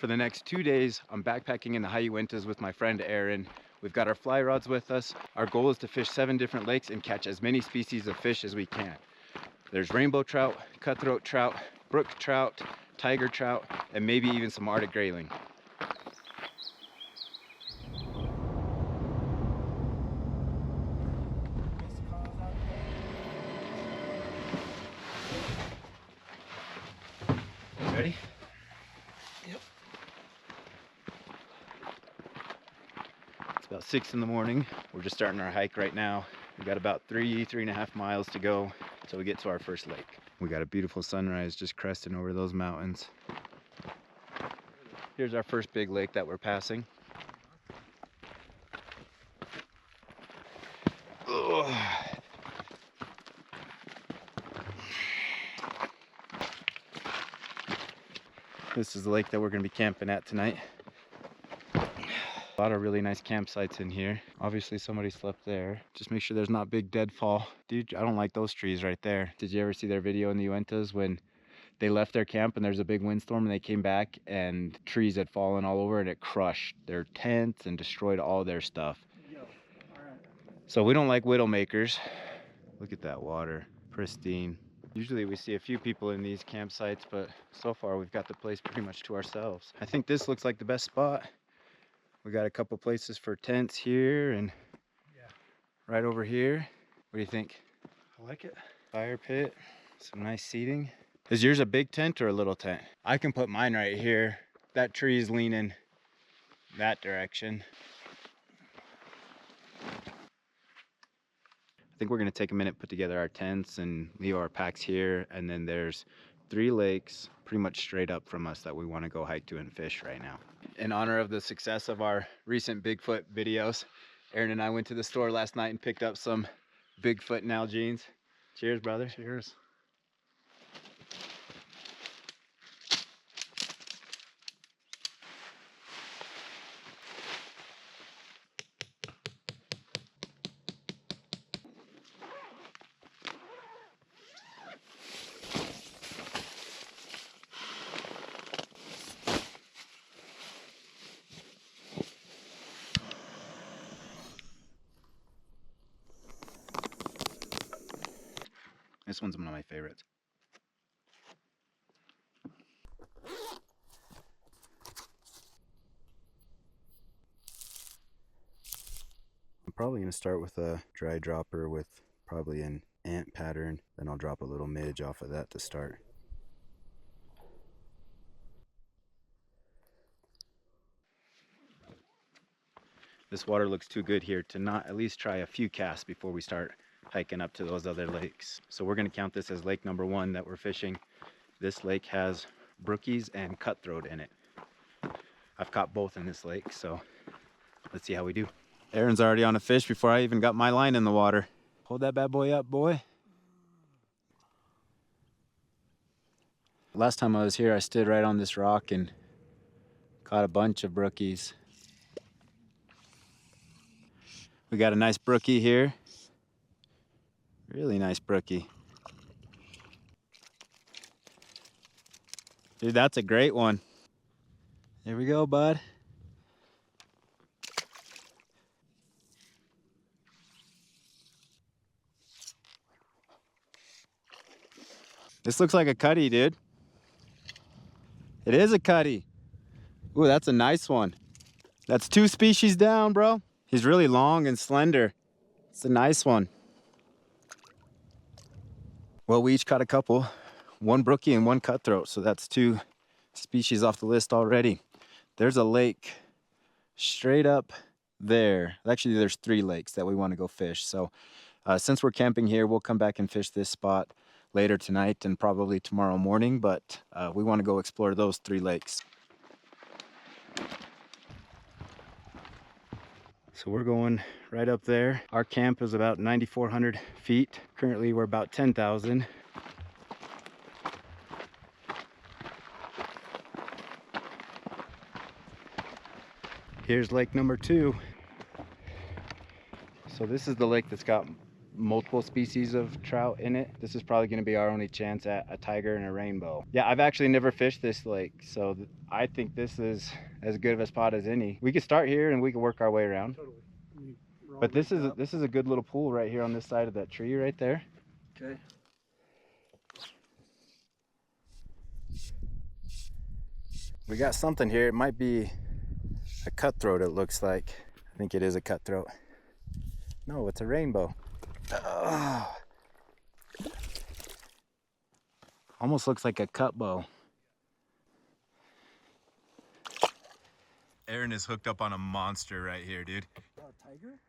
For the next 2 days, I'm backpacking in the high Uintas with my friend Aaron. We've got our fly rods with us. Our goal is to fish 7 different lakes and catch as many species of fish as we can. There's rainbow trout, cutthroat trout, brook trout, tiger trout, and maybe even some Arctic grayling. Ready? Yep. It's about 6 in the morning. We're just starting our hike right now. We got about 3.5 miles to go till we get to our first lake. We got a beautiful sunrise just cresting over those mountains. Here's our first big lake that we're passing. Ugh. This is the lake that we're going to be camping at tonight. A lot of really nice campsites in here. Obviously somebody slept there. Just make sure there's not big deadfall. Dude, I don't like those trees right there. Did you ever see their video in the Uintas when they left their camp and there's a big windstorm and they came back and trees had fallen all over and it crushed their tents and destroyed all their stuff? So we don't like widow makers. Look at that water, pristine. Usually we see a few people in these campsites, but so far we've got the place pretty much to ourselves. I think this looks like the best spot. We got a couple places for tents here and right over here. What do you think? I like it. Fire pit, some nice seating. Is yours a big tent or a little tent? I can put mine right here. That tree is leaning that direction. I think we're gonna take a minute, put together our tents and leave our packs here. And then there's 3 lakes pretty much straight up from us that we wanna go hike to and fish right now. In honor of the success of our recent Bigfoot videos, Aaron and I went to the store last night and picked up some Bigfoot Nalgene's. Cheers, brother. Cheers. This one's one of my favorites. I'm probably going to start with a dry dropper with probably an ant pattern. Then I'll drop a little midge off of that to start. This water looks too good here to not at least try a few casts before we start hiking up to those other lakes. So we're going to count this as lake number 1 that we're fishing. This lake has brookies and cutthroat in it. I've caught both in this lake, so let's see how we do. Aaron's already on a fish before I even got my line in the water. Hold that bad boy up, boy. Last time I was here, I stood right on this rock and caught a bunch of brookies. We got a nice brookie here. Really nice brookie. Dude, that's a great one. There we go, bud. This looks like a cutty, dude. It is a cutty. Ooh, that's a nice one. That's 2 species down, bro. He's really long and slender. It's a nice one. Well, we each caught a couple. 1 brookie and 1 cutthroat, so that's 2 species off the list already. There's a lake straight up there. Actually, there's 3 lakes that we want to go fish. So since we're camping here, we'll come back and fish this spot later tonight and probably tomorrow morning, but we want to go explore those 3 lakes. So we're going right up there. Our camp is about 9,400 feet. Currently we're about 10,000. Here's lake number 2. So this is the lake that's got multiple species of trout in it. This is probably going to be our only chance at a tiger and a rainbow. Yeah, I've actually never fished this lake, so I think this is as good of a spot as any. We could start here and we can work our way around. Totally. But this is a good little pool right here on this side of that tree right there. Okay. We got something here. It might be a cutthroat, it looks like. I think it is a cutthroat. No, it's a rainbow. Oh. Almost looks like a cut bow. Aaron is hooked up on a monster right here, dude. Oh, a tiger?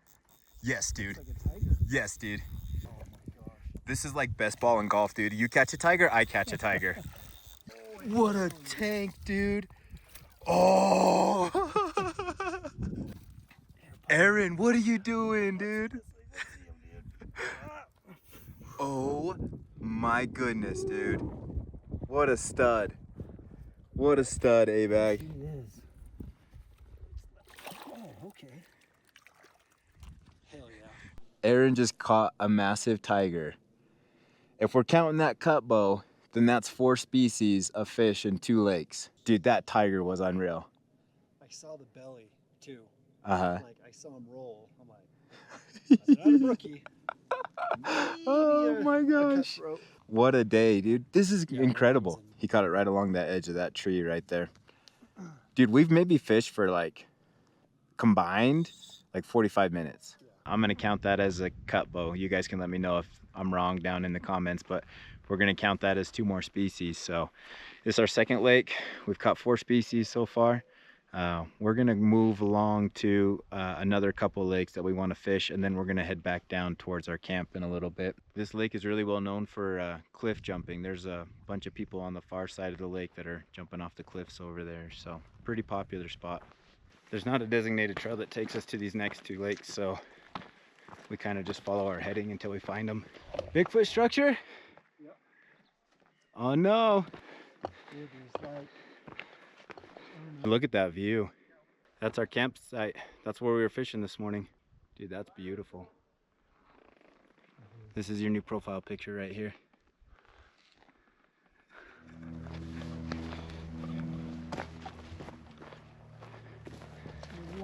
Yes, dude. Looks like a tiger. Yes, dude. Oh my gosh. This is like best ball in golf, dude. You catch a tiger, I catch a tiger. What a tank, dude. Oh! Aaron, what are you doing, dude? Oh my goodness, dude. What a stud. What a stud, A-Bag. He is. Oh, okay. Hell yeah. Aaron just caught a massive tiger. If we're counting that cut bow, then that's 4 species of fish in 2 lakes. Dude, that tiger was unreal. I saw the belly too. Uh-huh. Like I saw him roll. I'm like, that's not a brookie. Oh my gosh. What a day, dude. This is incredible. He caught it right along that edge of that tree right there. Dude, we've maybe fished for like combined like 45 minutes. I'm gonna count that as a cut bow. You guys can let me know if I'm wrong down in the comments, but we're gonna count that as 2 more species. So this is our second lake. We've caught 4 species so far. We're gonna move along to another couple lakes that we want to fish, and then we're gonna head back down towards our camp in a little bit. This lake is really well known for cliff jumping. There's a bunch of people on the far side of the lake that are jumping off the cliffs over there, so pretty popular spot. There's not a designated trail that takes us to these next 2 lakes, so we kind of just follow our heading until we find them. Bigfoot structure? Yep. Oh no. Dude, there's like, Look at that view. That's our campsite. That's where we were fishing this morning. Dude, that's beautiful. This is your new profile picture right here.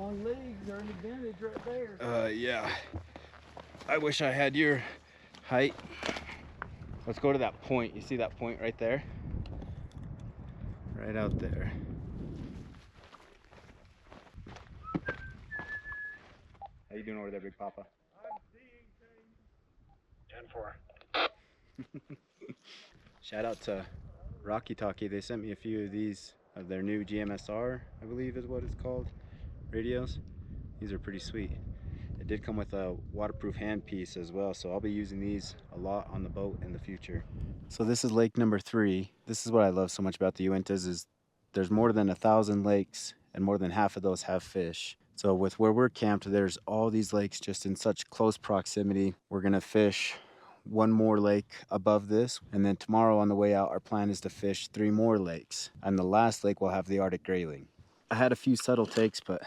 long legs are an advantage right there. Yeah. I wish I had your height. Let's go to that point. You see that point right there? Right out there. How you doing over there, Big Papa? I'm seeing things. 10-4. Shout out to Rocky Talkie. They sent me a few of these of their new GMSR, I believe is what it's called, radios. These are pretty sweet. It did come with a waterproof handpiece as well, so I'll be using these a lot on the boat in the future. So this is lake number 3. This is what I love so much about the Uintas is there's more than 1,000 lakes and more than half of those have fish. So with where we're camped, there's all these lakes just in such close proximity. We're gonna fish 1 more lake above this, and then tomorrow on the way out, our plan is to fish 3 more lakes. And the last lake will have the Arctic Grayling. I had a few subtle takes, but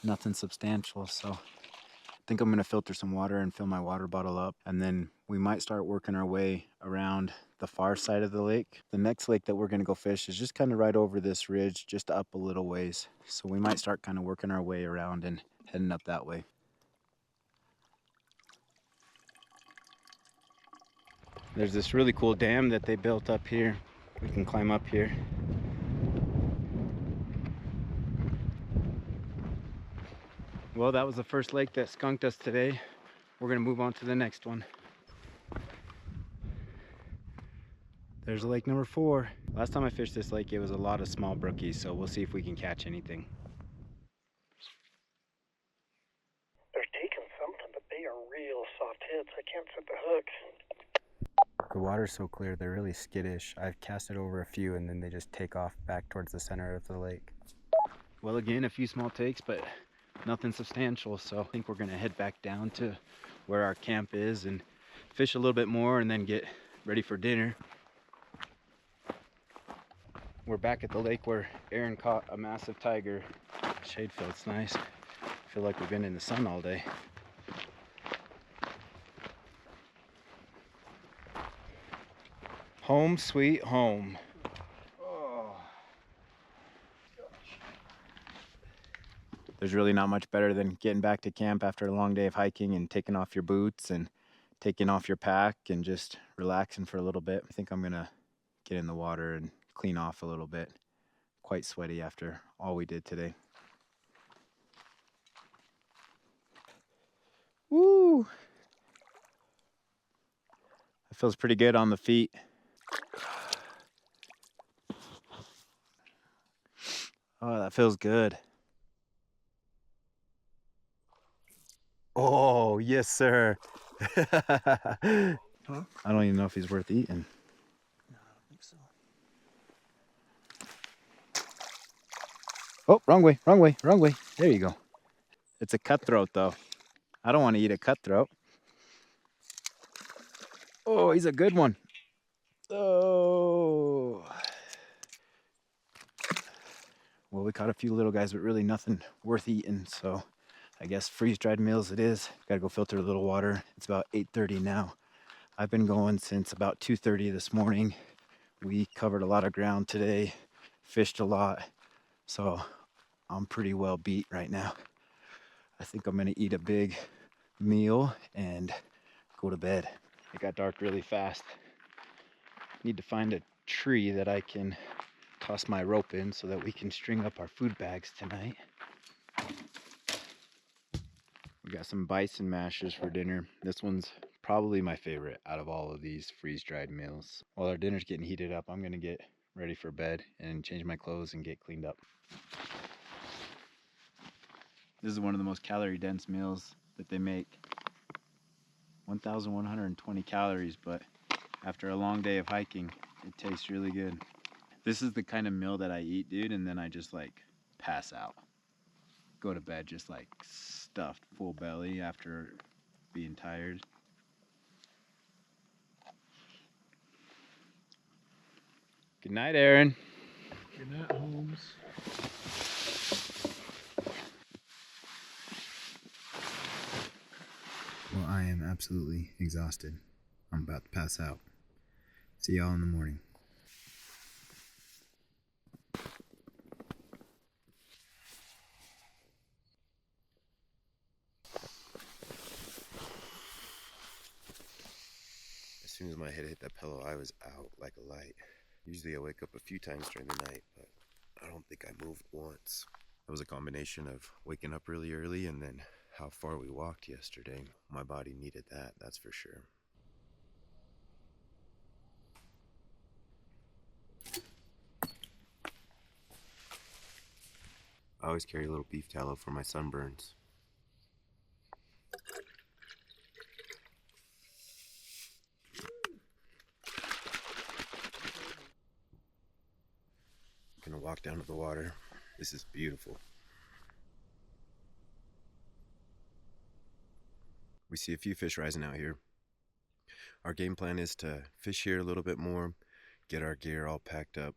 nothing substantial, so I think I'm gonna filter some water and fill my water bottle up, and then we might start working our way around the far side of the lake. The next lake that we're gonna go fish is just kind of right over this ridge, just up a little ways. So we might start kind of working our way around and heading up that way. There's this really cool dam that they built up here. We can climb up here. Well, that was the first lake that skunked us today. We're gonna move on to the next one. There's lake number 4. Last time I fished this lake, it was a lot of small brookies, so we'll see if we can catch anything. They're taking something, but they are real soft hits. I can't set the hook. The water's so clear, they're really skittish. I've casted over a few and then they just take off back towards the center of the lake. Well, again, a few small takes, but nothing substantial. So I think we're gonna head back down to where our camp is and fish a little bit more and then get ready for dinner. We're back at the lake where Aaron caught a massive tiger. Shade feels nice. I feel like we've been in the sun all day. Home sweet home. Oh. There's really not much better than getting back to camp after a long day of hiking and taking off your boots and taking off your pack and just relaxing for a little bit. I think I'm gonna get in the water and clean off a little bit. Quite sweaty after all we did today. Woo! It feels pretty good on the feet. Oh, that feels good. Oh, yes, sir. Huh? I don't even know if he's worth eating. No, I don't think so. Oh, wrong way, wrong way, wrong way. There you go. It's a cutthroat, though. I don't want to eat a cutthroat. Oh, he's a good one. Oh. Well, we caught a few little guys, but really nothing worth eating. So I guess freeze-dried meals it is. Gotta go filter a little water. It's about 8:30 now. I've been going since about 2:30 this morning. We covered a lot of ground today, fished a lot. So I'm pretty well beat right now. I think I'm gonna eat a big meal and go to bed. It got dark really fast. Need to find a tree that I can toss my rope in so that we can string up our food bags tonight. We got some bison mashers for dinner. This one's probably my favorite out of all of these freeze-dried meals. While our dinner's getting heated up, I'm gonna get ready for bed and change my clothes and get cleaned up. This is one of the most calorie-dense meals that they make. 1,120 calories, but after a long day of hiking, it tastes really good. This is the kind of meal that I eat, dude, and then I just like pass out. Go to bed just like stuffed full belly after being tired. Good night, Aaron. Good night, Holmes. Well, I am absolutely exhausted. I'm about to pass out. See y'all in the morning. As soon as my head hit that pillow, I was out like a light. Usually I wake up a few times during the night, but I don't think I moved once. It was a combination of waking up really early and then how far we walked yesterday. My body needed that, that's for sure. I always carry a little beef tallow for my sunburns. Gonna walk down to the water. This is beautiful. We see a few fish rising out here. Our game plan is to fish here a little bit more, get our gear all packed up,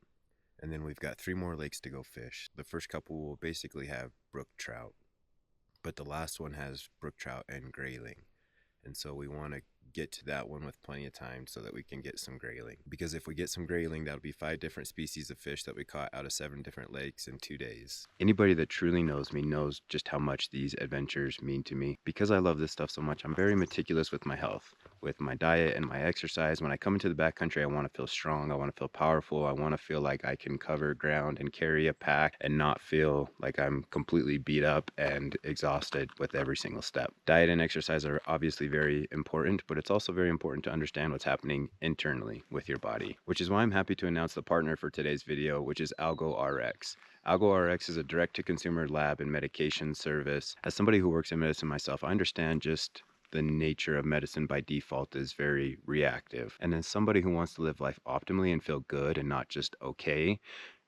and then we've got 3 more lakes to go fish. The first couple will basically have brook trout, but the last one has brook trout and grayling. And so we want to get to that one with plenty of time so that we can get some grayling. Because if we get some grayling, that'll be 5 different species of fish that we caught out of 7 different lakes in 2 days. Anybody that truly knows me knows just how much these adventures mean to me. Because I love this stuff so much, I'm very meticulous with my health, with my diet and my exercise. When I come into the backcountry, I want to feel strong, I want to feel powerful, I want to feel like I can cover ground and carry a pack and not feel like I'm completely beat up and exhausted with every single step. Diet and exercise are obviously very important, but it's also very important to understand what's happening internally with your body, which is why I'm happy to announce the partner for today's video, which is AlgoRx. AlgoRx is a direct-to-consumer lab and medication service. As somebody who works in medicine myself, I understand just the nature of medicine by default is very reactive. And as somebody who wants to live life optimally and feel good and not just okay,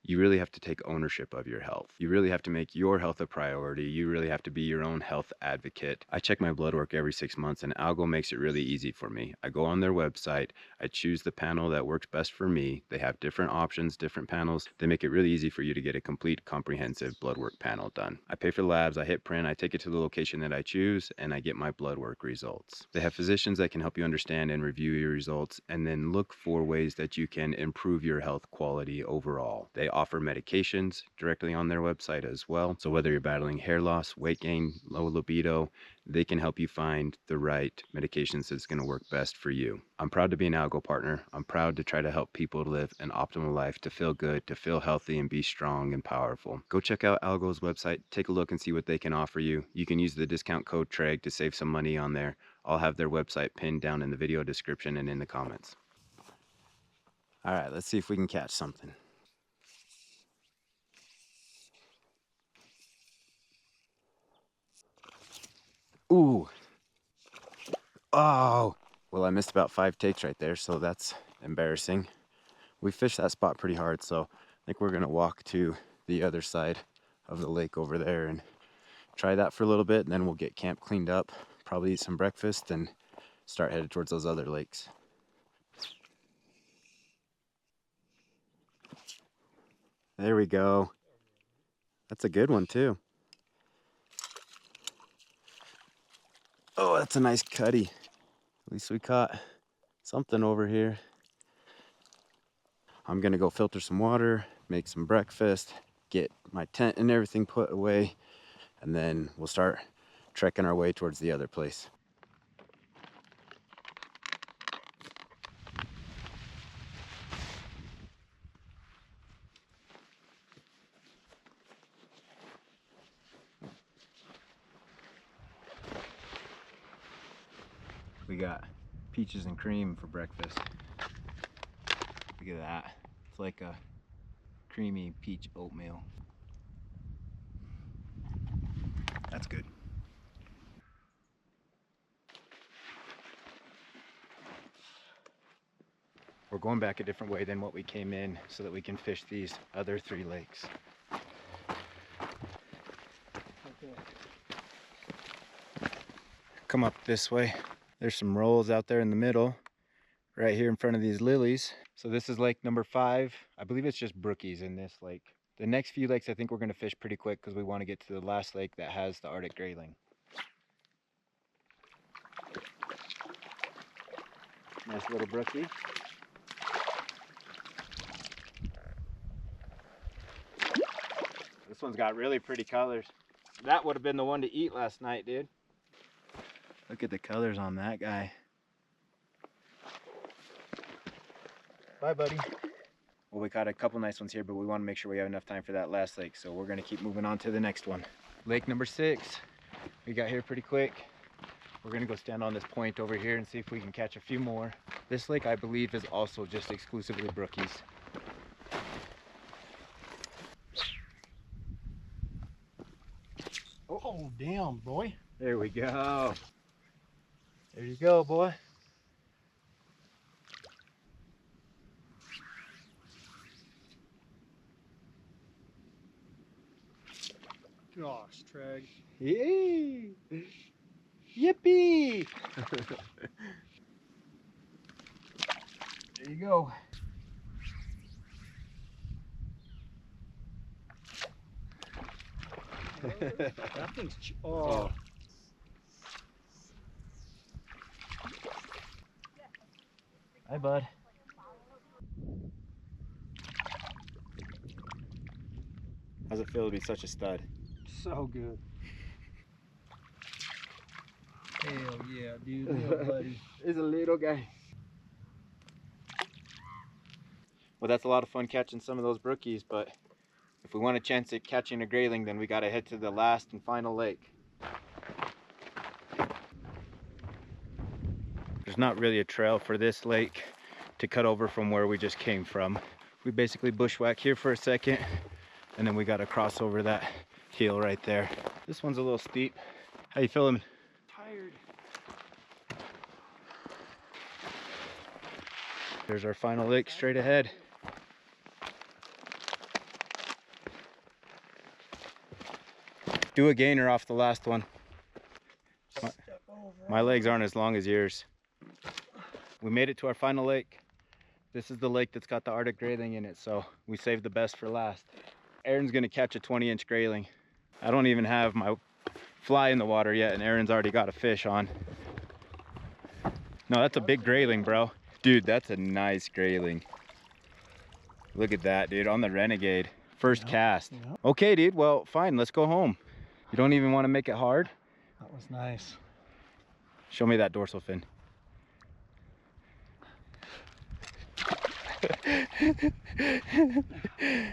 You really have to take ownership of your health. You really have to make your health a priority. You really have to be your own health advocate. I check my blood work every 6 months, and Algo makes it really easy for me. I go on their website, I choose the panel that works best for me. They have different options, different panels. They make it really easy for you to get a complete, comprehensive blood work panel done. I pay for the labs, I hit print, I take it to the location that I choose, and I get my blood work results. They have physicians that can help you understand and review your results, and then look for ways that you can improve your health quality overall. They offer medications directly on their website as well. So whether you're battling hair loss, weight gain, low libido, they can help you find the right medications that's going to work best for you. I'm proud to be an Algo partner. I'm proud to try to help people live an optimal life, to feel good, to feel healthy, and be strong and powerful. Go check out Algo's website, take a look and see what they can offer you. You can use the discount code TREG to save some money on there. I'll have their website pinned down in the video description and in the comments. All right, let's see if we can catch something. Ooh. Oh. Well, I missed about 5 takes right there, so that's embarrassing. We fished that spot pretty hard, so I think we're gonna walk to the other side of the lake over there and try that for a little bit, and then we'll get camp cleaned up, probably eat some breakfast, and start headed towards those other lakes. There we go. That's a good one too. Oh, that's a nice cutty. At least we caught something over here. I'm gonna go filter some water, make some breakfast, get my tent and everything put away, and then we'll start trekking our way towards the other place. We got peaches and cream for breakfast. Look at that. It's like a creamy peach oatmeal. That's good. We're going back a different way than what we came in so that we can fish these other 3 lakes. Okay. Come up this way. There's some rolls out there in the middle, right here in front of these lilies. So this is lake number 5. I believe it's just brookies in this lake. The next few lakes I think we're gonna fish pretty quick because we want to get to the last lake that has the Arctic grayling. Nice little brookie. This one's got really pretty colors. That would have been the one to eat last night, dude. Look at the colors on that guy. Bye, buddy. Well, we caught a couple nice ones here, but we want to make sure we have enough time for that last lake, so we're going to keep moving on to the next one. Lake number 6. We got here pretty quick. We're going to go stand on this point over here and see if we can catch a few more. This lake, I believe, is also just exclusively brookies. Oh, damn, boy. There we go. There you go, boy. Gosh, Treg. Yay! Yippee! There you go. That thing's... Oh. Hi, bud. How's it feel to be such a stud? So good. Hell yeah, dude. Little buddy. He's a little guy. Well, that's a lot of fun catching some of those brookies, but if we want a chance at catching a grayling, then we got to head to the last and final lake. There's not really a trail for this lake to cut over from where we just came from. We basically bushwhack here for a second, and then we got to cross over that hill right there. This one's a little steep. How you feeling? Tired. There's our final lake straight ahead. Do a gainer off the last one. My legs aren't as long as yours. We made it to our final lake. This is the lake that's got the Arctic grayling in it, so we saved the best for last. Aaron's gonna catch a 20-inch grayling. I don't even have my fly in the water yet, and Aaron's already got a fish on. No, that's a big grayling, bro. Dude, that's a nice grayling. Look at that, dude, on the Renegade. First cast. Yep. Okay, dude, well, fine, let's go home. You don't even want to make it hard? That was nice. Show me that dorsal fin.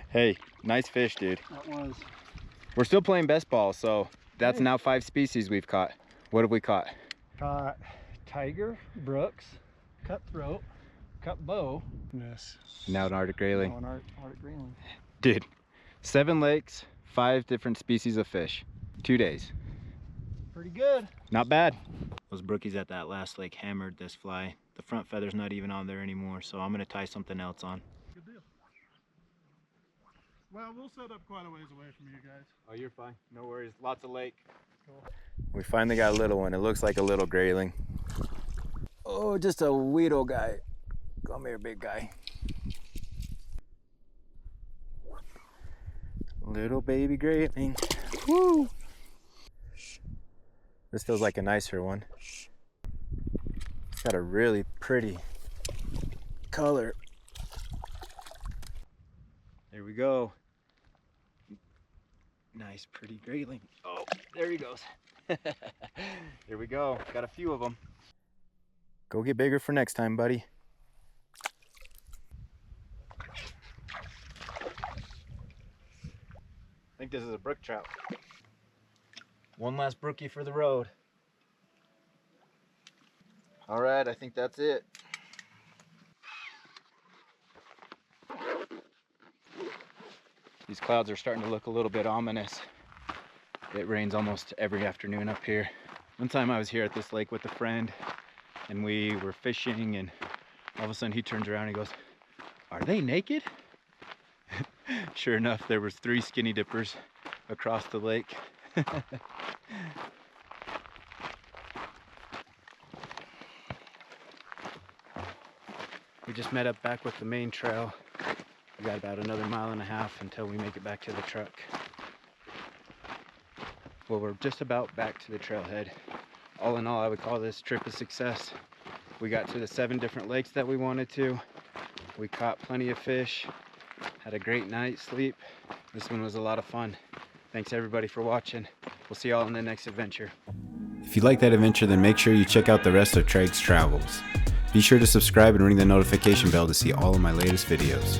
Hey, nice fish, dude. That was. We're still playing best ball, so that's now 5 species we've caught. What have we caught? Caught tiger, brooks, cutthroat, cut bow. Yes. Now an Arctic grayling. Oh, an Arctic grayling. Dude, 7 lakes, 5 different species of fish. 2 days. Pretty good. Not bad. Those brookies at that last lake hammered this fly. The front feather's not even on there anymore, so I'm gonna tie something else on. Good deal. Well, we'll set up quite a ways away from you guys. Oh, you're fine. No worries. Lots of lake. Cool. We finally got a little one. It looks like a little grayling. Oh, just a weedle guy. Come here, big guy. Little baby grayling. Woo! This feels like a nicer one. It's got a really pretty color. There we go. Nice, pretty grayling. Oh, there he goes. Here we go. Got a few of them. Go get bigger for next time, buddy. I think this is a brook trout. One last brookie for the road. All right, I think that's it. These clouds are starting to look a little bit ominous. It rains almost every afternoon up here. One time I was here at this lake with a friend and we were fishing, and all of a sudden he turns around and he goes, "Are they naked?" Sure enough, there was 3 skinny dippers across the lake. We just met up back with the main trail. We got about another 1.5 miles until we make it back to the truck. Well, we're just about back to the trailhead. All in all, I would call this trip a success. We got to the 7 different lakes that we wanted to. We caught plenty of fish, had a great night's sleep. This one was a lot of fun. Thanks everybody for watching. We'll see y'all in the next adventure. If you like that adventure, then make sure you check out the rest of Tregs Travels. Be sure to subscribe and ring the notification bell to see all of my latest videos.